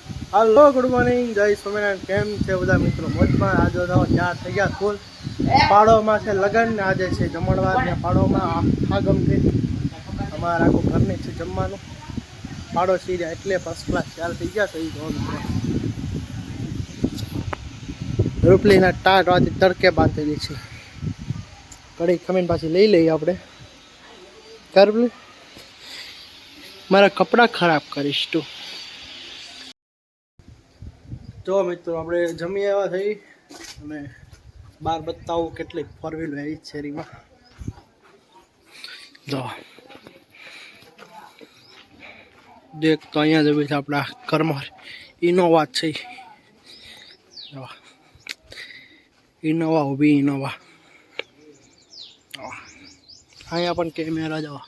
hello good morning जय स्वामिनारायण केम छे બધા મિત્રો મોજમાં આજે તો ચાર થઈ ગયા ફૂલ પાડોમાં છે લગન ને આજે છે જમણવાર ને પાડોમાં આગમથી અમારા આખું ઘરની છે જમવાનું પાડોશી રહ્યા એટલે ફર્સ્ટ ક્લાસ ચાર થઈ ગયા છે જો મિત્રો રૂપલીના ટાટ વાથી તડકે બાંધેલી છે કડી ખમીન પાછી લઈ લઈએ આપણે કરબલી મારા કપડાં ખરાબ કરીશ તું જો મિત્રો આપણે જમી આવ્યા થઈ અને બહાર બતાવું કેટલીક ફોર વ્હીલ આવી શેરીમાં જો દેખ તો અહીંયા જ છે આપણા ઘરમાં ઇનોવા છે જો ઇનોવા ઊભી ઇનોવા અહીંયા પણ કેમેરા જો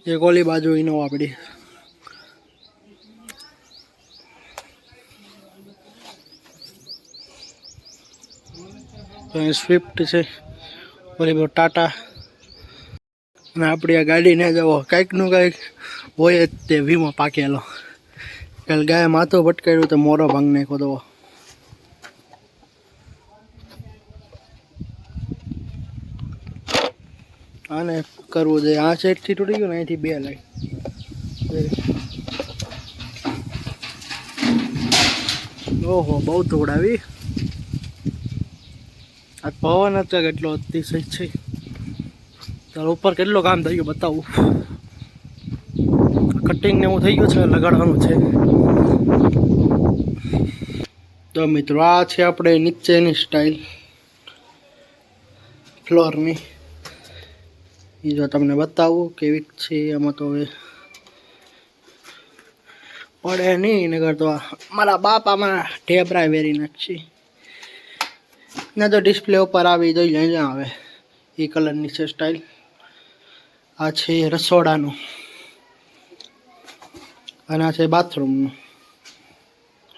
એક ઓલી બાજુ ઇનોવા પડી સ્વિફ્ટ છે ઓલી બહુ ટાટા અને આપણી આ ગાડીને જવો કંઈકનું કંઈક હોય જ તે વીમો પાકેલો કાલે ગાય માથું ભટકાયું તો મોરો ભાંગ નાખ્યો તો આને કરવું જોઈએ આ સાઈડથી તૂટી ગયું ને અહીંથી બે લાઈટ ઓહો બહુ દોડાવી આ પવન અત્યારે કેટલો અતિશય છે ચાલો ઉપર કેટલું કામ થઈ ગયું બતાવું કટિંગ ને એવું થઈ ગયું છે લગાડવાનું છે તો મિત્રો આ છે આપણે નીચેની સ્ટાઇલ ફ્લોરની એ જો તમને બતાવું કેવી છે એમાં તો હવે પડે નહીં નગર તો મારા બાપામાં ઢેબરા વેરી નાખશે ના તો ડિસ્પ્લે ઉપર આવી જોઈ અહીંયા આવે એ કલરની છે સ્ટાઇલ આ છે રસોડાનું અને આ છે બાથરૂમનું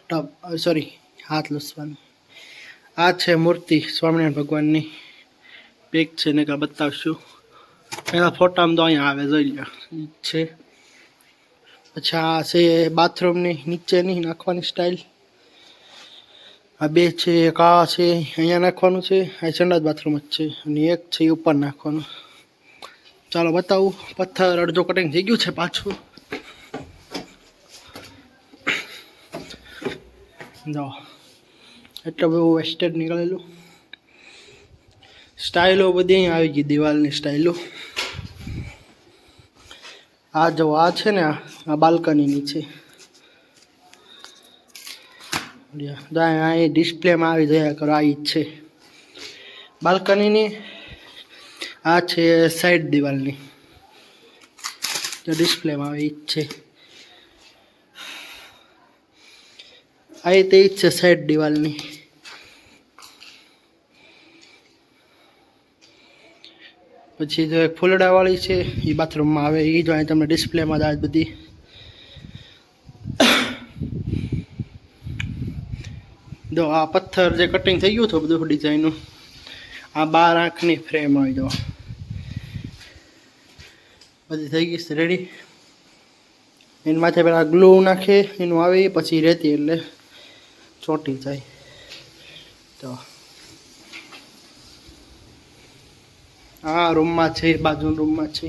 ટબ સોરી હાથ લસવાનું આ છે મૂર્તિ સ્વામિનારાયણ ભગવાનની પેક છે ને કાં બતાવશું એના ફોટામાં તો અહીંયા આવે જોઈ લો છે પછી આ છે બાથરૂમની નીચેની નાખવાની સ્ટાઇલ આ બે છે એક આ છે અહીંયા નાખવાનું છે આ સંડાસ બાથરૂમ જ છે અને એક છે ઉપર નાખવાનું ચાલો બતાવું પથ્થર અડધો કટિંગ થઈ ગયું છે પાછું જો એટલું બધું વેસ્ટેડ નીકળેલું સ્ટાઇલો બધી અહીંયા આવી ગઈ દિવાલની સ્ટાઇલો આ જો આ છે ને આ બાલ્કનીની છે અહીં ડિસ્પ્લેમાં આવી જયા કરો આ જ છે બાલ્કનીની આ છે સાઈડ દિવાલની ડિસ્પ્લેમાં આવે એ જ છે આ તે જ છે સાઈડ દિવાલની પછી જો એક ફૂલડાવાળી છે એ બાથરૂમમાં આવે એ જો અહીં તમને ડિસ્પ્લેમાં જ આવે બધી જો આ પથ્થર જે કટિંગ થઈ ગયું હતું બધું ડિઝાઇનનું આ 12 આંખની ફ્રેમ આવી જો બધી થઈ ગઈ છે રેડી એની માથે પેલા ગ્લુ નાખે એનું આવે પછી રહેતી એટલે ચોંટી જાય તો આ રૂમમાં છે બાજુ રૂમમાં છે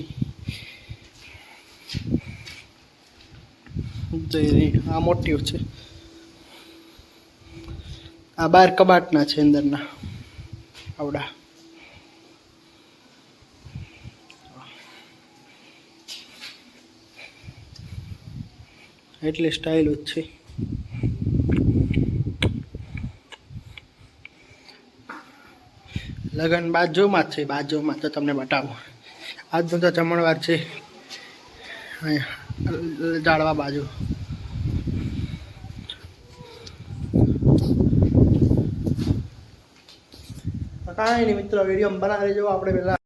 આ મોટી છે આ બાર કબાટના છે અંદરના આવડા એટલી સ્ટાઇલ જ છે લગન બાજુમાં જ છે બાજુમાં તો તમને બતાવું આજનો તો જમણવાર છે અહીંયા જાળવા બાજુ કાંઈ નહીં મિત્રો વિડીયો બનાવી લેજો આપણે પહેલાં